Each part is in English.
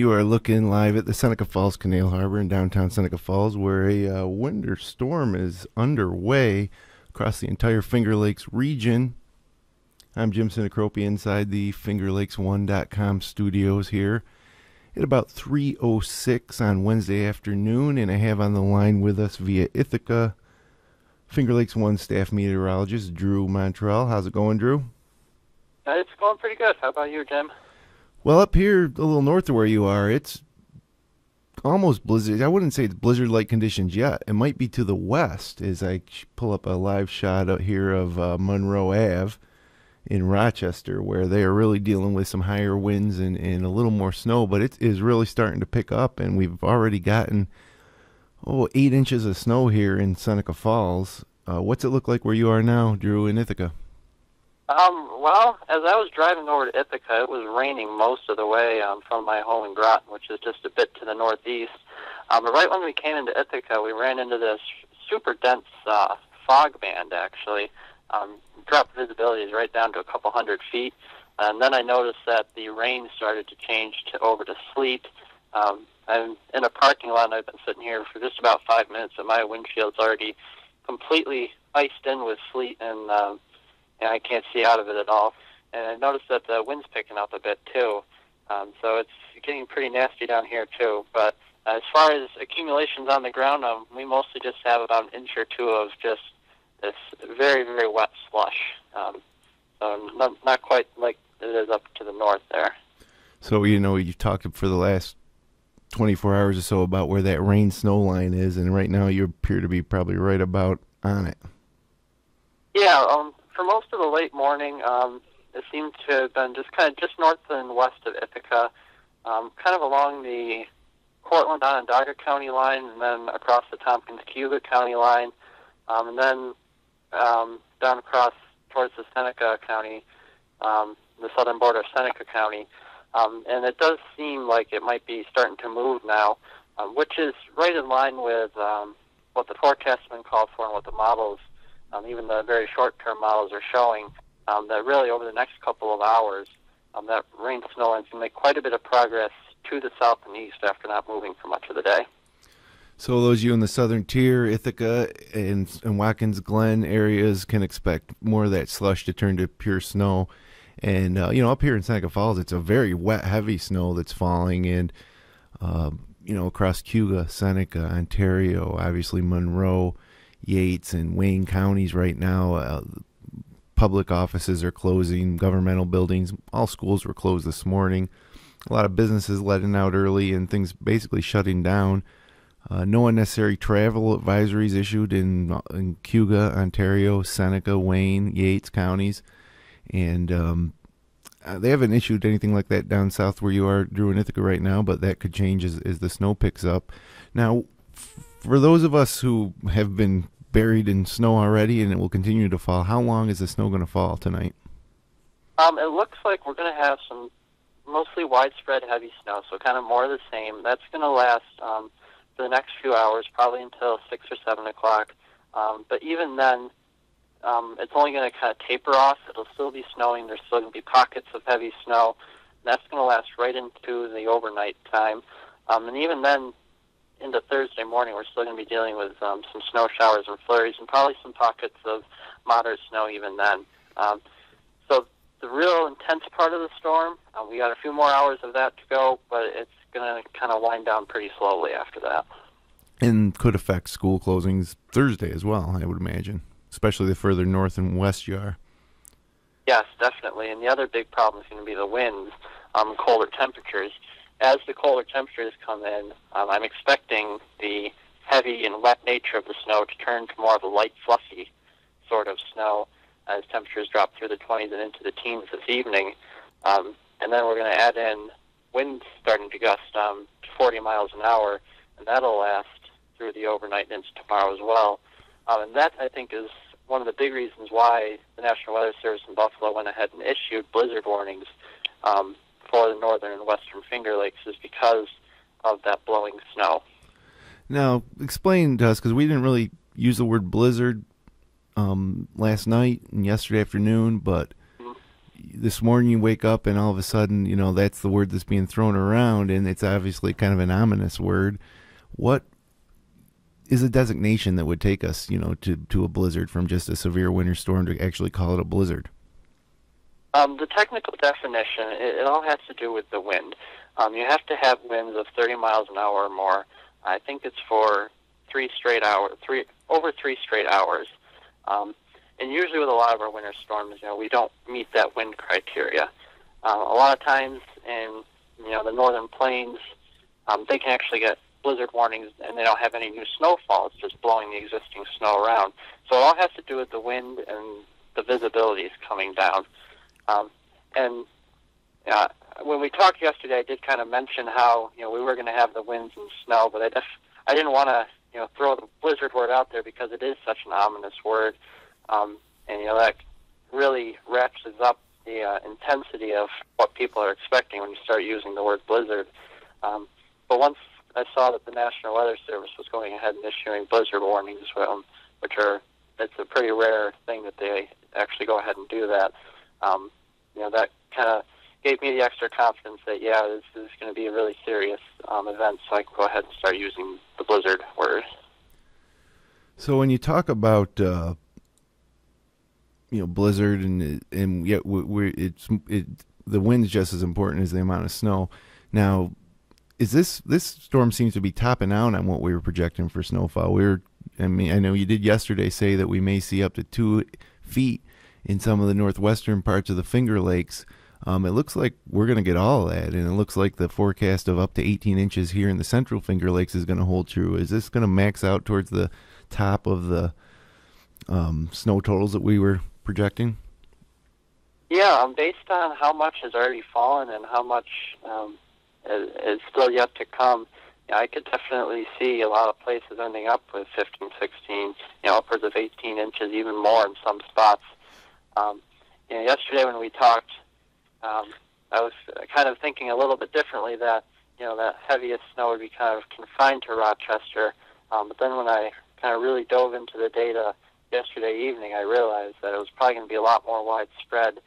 you are looking live at the Seneca Falls Canal Harbor in downtown Seneca Falls, where a winter storm is underway across the entire Finger Lakes region. I'm Jim Sinacropi inside the FingerLakes1.com studios here at about 3:06 on Wednesday afternoon, and I have on the line with us via Ithaca Finger Lakes 1 staff meteorologist Drew Montreuil. How's it going, Drew? It's going pretty good. How about you, Jim? Well, up here, a little north of where you are, it's almost blizzard. I wouldn't say it's blizzard-like conditions yet. It might be to the west as I pull up a live shot out here of Monroe Ave in Rochester, where they are really dealing with some higher winds and a little more snow, but it is really starting to pick up, and we've already gotten 8 inches of snow here in Seneca Falls. What's it look like where you are now, Drew, in Ithaca? Well, as I was driving over to Ithaca, it was raining most of the way from my home in Groton, which is just a bit to the northeast. But right when we came into Ithaca, we ran into this super dense fog band, actually. Dropped visibility right down to a couple hundred feet. And then I noticed that the rain started to change over to sleet. I'm in a parking lot, and I've been sitting here for just about 5 minutes, and my windshield's already completely iced in with sleet, and I can't see out of it at all. And I noticed that the wind's picking up a bit, too. So it's getting pretty nasty down here, too. But as far as accumulations on the ground, we mostly just have about an inch or two of just this very, very wet slush. So not quite like it is up to the north there. So, you've talked for the last 24 hours or so about where that rain-snow line is, and right now you appear to be probably right about on it. Yeah, for most of the late morning, it seemed to have been just north and west of Ithaca, kind of along the Cortland-Onondaga County line, and then across the Tompkins-Cayuga County line, and then down across towards the Seneca County, the southern border of Seneca County. And it does seem like it might be starting to move now, which is right in line with what the forecast has been called for and what the models, even the very short-term models, are showing, that really over the next couple of hours, that rain-snow line is going to make quite a bit of progress to the south and east after not moving for much of the day. So those of you in the southern tier, Ithaca and Watkins Glen areas can expect more of that slush to turn to pure snow. And, up here in Seneca Falls, it's a very wet, heavy snow that's falling. And, across Cayuga, Seneca, Ontario, obviously Monroe, Yates, and Wayne counties right now, public offices are closing, governmental buildings, all schools were closed this morning. A lot of businesses letting out early and things basically shutting down. No unnecessary travel advisories issued in Cayuga, Ontario, Seneca, Wayne, Yates counties. And they haven't issued anything like that down south where you are, Drew, in Ithaca right now, but that could change as the snow picks up. Now, for those of us who have been buried in snow already and it will continue to fall, how long is the snow going to fall tonight? It looks like we're going to have some mostly widespread heavy snow, so kind of more of the same. That's going to last for the next few hours, probably until 6 or 7 o'clock. But even then, it's only going to kind of taper off. It'll still be snowing. There's still going to be pockets of heavy snow. That's going to last right into the overnight time. And even then, into Thursday morning, we're still going to be dealing with some snow showers and flurries and probably some pockets of moderate snow even then. So the real intense part of the storm, we got a few more hours of that to go, but it's going to kind of wind down pretty slowly after that. And could affect school closings Thursday as well, I would imagine, especially the further north and west you are. Yes, definitely. And the other big problem is going to be the winds, colder temperatures. As the colder temperatures come in, I'm expecting the heavy and wet nature of the snow to turn to more of a light, fluffy sort of snow as temperatures drop through the 20s and into the teens this evening. And then we're going to add in winds starting to gust 40 miles an hour, and that'll last through the overnight and into tomorrow as well. And that, I think, is one of the big reasons why the National Weather Service in Buffalo went ahead and issued blizzard warnings for the northern and western Finger Lakes, is because of that blowing snow. Now, explain to us, because we didn't really use the word blizzard last night and yesterday afternoon, but this morning you wake up and all of a sudden, that's the word that's being thrown around, and it's obviously kind of an ominous word. What is a designation that would take us, to a blizzard from just a severe winter storm to actually call it a blizzard? The technical definition, it all has to do with the wind. You have to have winds of 30 miles an hour or more. I think it's for over 3 straight hours. And usually with a lot of our winter storms, we don't meet that wind criteria. A lot of times in, the northern plains, they can actually get blizzard warnings and they don't have any new snowfall. It's just blowing the existing snow around. So it all has to do with the wind and the visibility is coming down. And when we talked yesterday, I did kind of mention how, we were going to have the winds and snow, but I didn't want to, throw the blizzard word out there because it is such an ominous word. And, that really ratchets up the intensity of what people are expecting when you start using the word blizzard. But once I saw that the National Weather Service was going ahead and issuing blizzard warnings, it's a pretty rare thing that they actually go ahead and do that. That kind of gave me the extra confidence that, this is going to be a really serious event, so I can go ahead and start using the blizzard word. So when you talk about blizzard and yet the wind's just as important as the amount of snow. Now, this storm seems to be topping out on what we were projecting for snowfall. I know you did yesterday say that we may see up to 2 feet in some of the northwestern parts of the Finger Lakes. It looks like we're going to get all of that, and it looks like the forecast of up to 18 inches here in the central Finger Lakes is going to hold true. Is this going to max out towards the top of the snow totals that we were projecting? Yeah, based on how much has already fallen and how much is still yet to come, I could definitely see a lot of places ending up with 15, 16, upwards of 18 inches, even more in some spots. Yesterday when we talked, I was kind of thinking a little bit differently that, that heaviest snow would be kind of confined to Rochester. But then when I kind of really dove into the data yesterday evening, I realized that it was probably going to be a lot more widespread,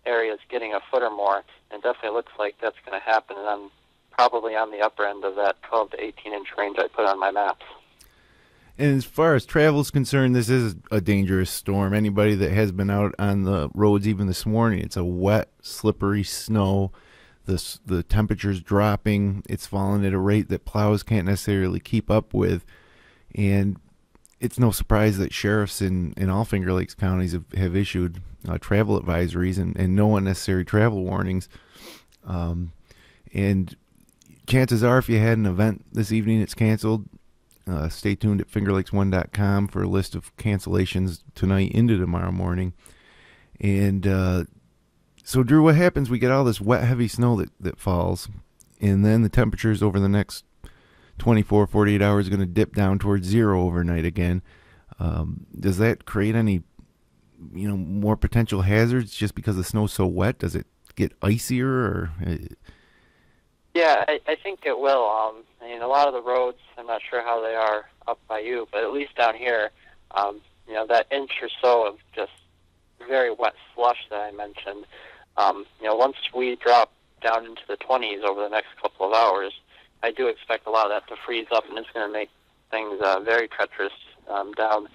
areas getting a foot or more. And it definitely looks like that's going to happen. And I'm probably on the upper end of that 12 to 18 inch range I put on my maps. And as far as travel is concerned, this is a dangerous storm. Anybody that has been out on the roads even this morning, it's a wet, slippery snow. The temperature's dropping. It's falling at a rate that plows can't necessarily keep up with. And it's no surprise that sheriffs in all Finger Lakes counties have issued travel advisories and no unnecessary travel warnings. And chances are, if you had an event this evening, it's canceled. Stay tuned at fingerlakes1.com for a list of cancellations tonight into tomorrow morning. And so, Drew, what happens? We get all this wet, heavy snow that falls, and then the temperatures over the next 24, 48 hours are going to dip down towards zero overnight again. Does that create any, more potential hazards just because the snow's so wet? Does it get icier or? Yeah, I think it will. A lot of the roads, I'm not sure how they are up by you, but at least down here, that inch or so of just very wet slush that I mentioned, once we drop down into the 20s over the next couple of hours, I do expect a lot of that to freeze up, and it's going to make things very treacherous down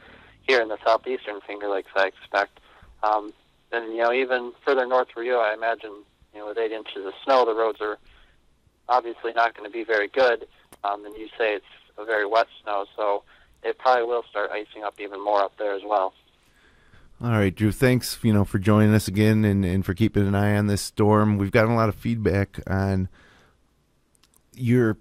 here in the southeastern Finger Lakes, I expect. And, even further north for you, I imagine, with 8 inches of snow, the roads are obviously not going to be very good. And you say it's a very wet snow, so it probably will start icing up even more up there as well. All right, Drew, thanks, for joining us again and for keeping an eye on this storm. We've gotten a lot of feedback on your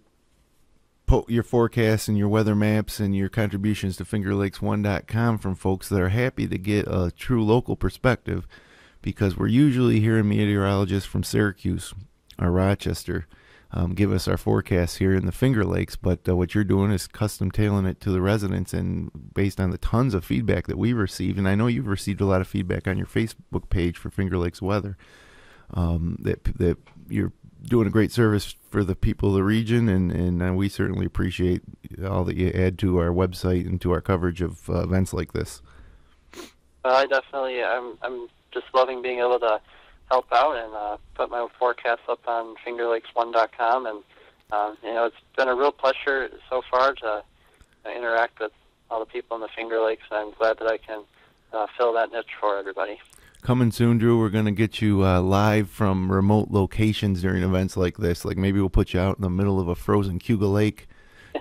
forecasts and your weather maps and your contributions to fingerlakes1.com from folks that are happy to get a true local perspective, because we're usually hearing meteorologists from Syracuse or Rochester give us our forecasts here in the Finger Lakes, but what you're doing is custom tailoring it to the residents, and based on the tons of feedback that we've received, and I know you've received a lot of feedback on your Facebook page for Finger Lakes Weather, that you're doing a great service for the people of the region, and we certainly appreciate all that you add to our website and to our coverage of events like this. I definitely, I'm just loving being able to help out and put my forecast up on FingerLakes1.com. And it's been a real pleasure so far to interact with all the people in the Finger Lakes, and I'm glad that I can fill that niche for everybody. Coming soon, Drew, we're going to get you live from remote locations during events like this. Like maybe we'll put you out in the middle of a frozen Cuga Lake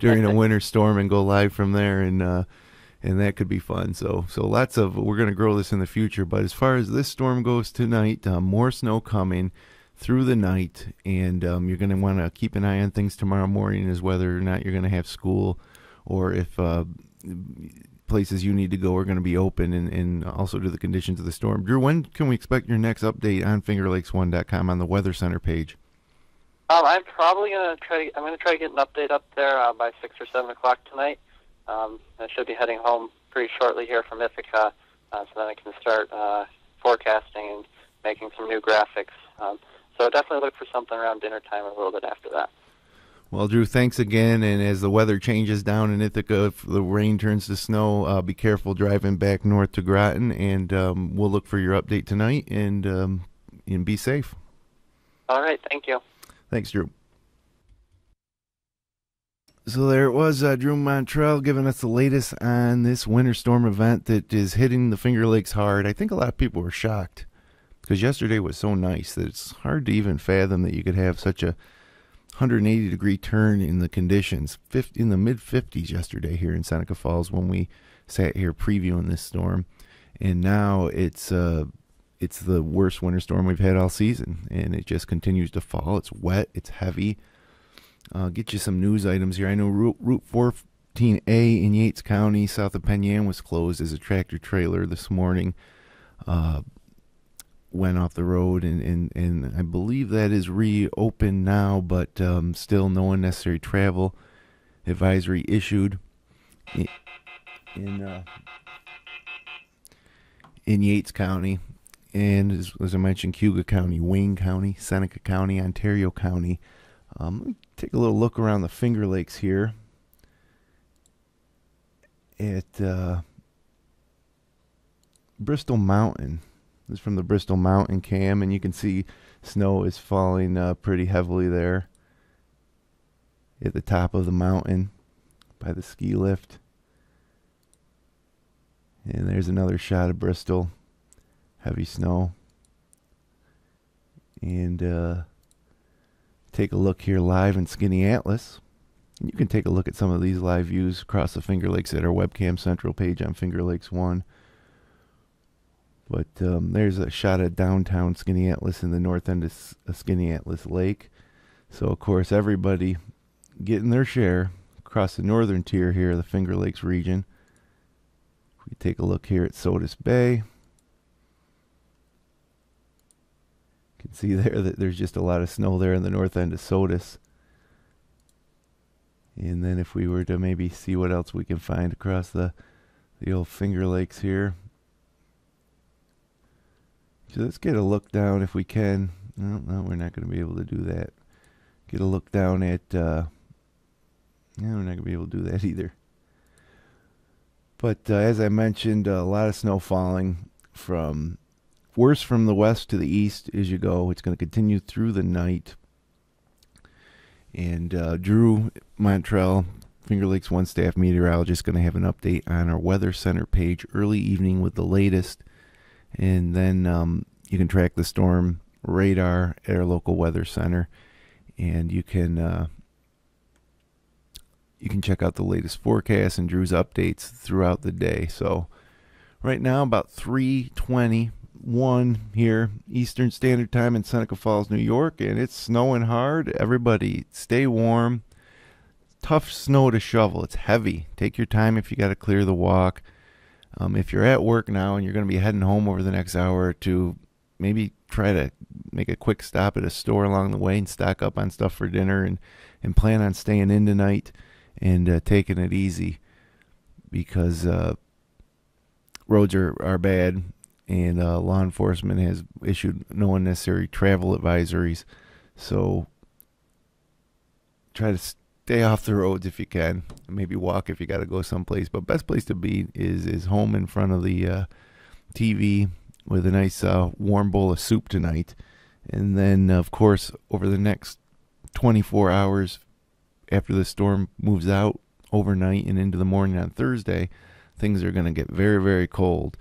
during a winter storm and go live from there, and that could be fun. So we're going to grow this in the future. But as far as this storm goes tonight, more snow coming through the night, and you're going to want to keep an eye on things tomorrow morning as whether or not you're going to have school, or if places you need to go are going to be open, and also to the conditions of the storm. Drew, when can we expect your next update on FingerLakes1.com on the Weather Center page? I'm probably going to try to get an update up there by 6 or 7 o'clock tonight. I should be heading home pretty shortly here from Ithaca, so then I can start forecasting and making some new graphics. So definitely look for something around dinner time, a little bit after that. Well, Drew, thanks again. And as the weather changes down in Ithaca, if the rain turns to snow, be careful driving back north to Groton. And we'll look for your update tonight, and be safe. All right. Thank you. Thanks, Drew. So there it was, Drew Montreuil giving us the latest on this winter storm event that is hitting the Finger Lakes hard. I think a lot of people were shocked because yesterday was so nice that it's hard to even fathom that you could have such a 180-degree turn in the conditions, in the mid-50s yesterday here in Seneca Falls when we sat here previewing this storm. And now it's the worst winter storm we've had all season, and it just continues to fall. It's wet, it's heavy. I'll get you some news items here. I know Route 14A in Yates County, south of Penn Yan, was closed as a tractor trailer this morning. Went off the road, and I believe that is reopened now, but still no unnecessary travel advisory issued in Yates County. And as I mentioned, Cuga County, Wayne County, Seneca County, Ontario County. Let me take a little look around the Finger Lakes here at Bristol Mountain. This is from the Bristol Mountain cam, and you can see snow is falling pretty heavily there at the top of the mountain by the ski lift. And there's another shot of Bristol. Heavy snow. And take a look here live in Skinny Atlas. You can take a look at some of these live views across the Finger Lakes at our webcam central page on Finger Lakes 1. But there's a shot of downtown Skinny Atlas in the north end of Skinny Atlas Lake. So, of course, everybody getting their share across the northern tier here of the Finger Lakes region. We take a look here at Sodus Bay. You can see there that there's just a lot of snow there in the north end of Sodus. And then if we were to maybe see what else we can find across the old Finger Lakes here. So let's get a look down if we can. No, we're not going to be able to do that. Get a look down at... no, we're not going to be able to do that either. But as I mentioned, a lot of snow falling from... worse from the west to the east as you go. It's going to continue through the night. And Drew Montreuil, Finger Lakes 1 staff meteorologist, going to have an update on our Weather Center page early evening with the latest. And then you can track the storm radar at our local weather center, and you can check out the latest forecast and Drew's updates throughout the day. So right now about 3:21 here Eastern Standard Time in Seneca Falls, New York, and it's snowing hard. Everybody stay warm. Tough snow to shovel. It's heavy. Take your time if you got to clear the walk. If you're at work now and you're going to be heading home over the next hour or two, maybe try to make a quick stop at a store along the way and stock up on stuff for dinner, and plan on staying in tonight and taking it easy, because roads are bad, and law enforcement has issued no unnecessary travel advisories. So try to stay off the roads if you can. Maybe walk if you got to go someplace. But best place to be is home in front of the TV with a nice warm bowl of soup tonight. And then, of course, over the next 24 hours after the storm moves out overnight and into the morning on Thursday, things are going to get very, very cold.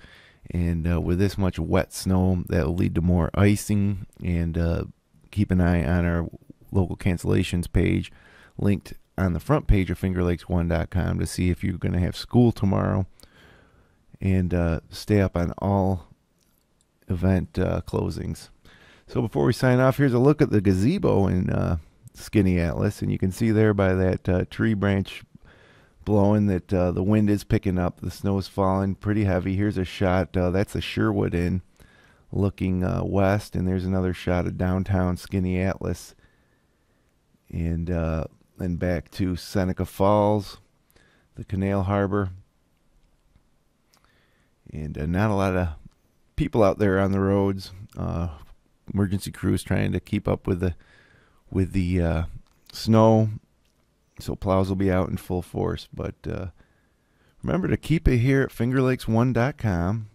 And with this much wet snow, that will lead to more icing. And keep an eye on our local cancellations page, linked on the front page of FingerLakes1.com, to see if you're going to have school tomorrow. And stay up on all event closings. So before we sign off, here's a look at the gazebo in Skinny Atlas. And you can see there by that tree branch blowing that the wind is picking up. The snow is falling pretty heavy. Here's a shot. That's the Sherwood Inn looking west. And there's another shot of downtown Skinny Atlas. And then back to Seneca Falls, the Canal Harbor. And not a lot of people out there on the roads. Emergency crews trying to keep up with the snow, so plows will be out in full force. But remember to keep it here at FingerLakes1.com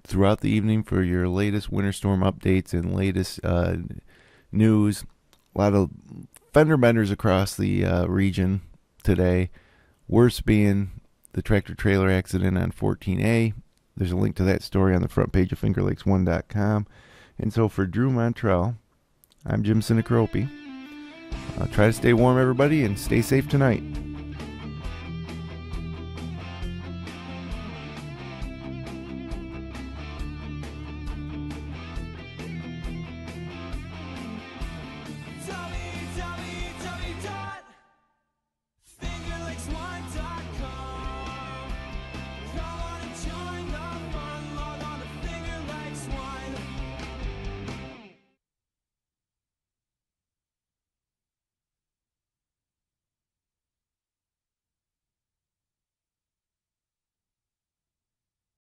throughout the evening for your latest winter storm updates and latest news. A lot of fender benders across the region today. Worst being the tractor-trailer accident on 14A. There's a link to that story on the front page of FingerLakes1.com. And so for Drew Montreuil, I'm Jim Sinacropi. Try to stay warm, everybody, and stay safe tonight.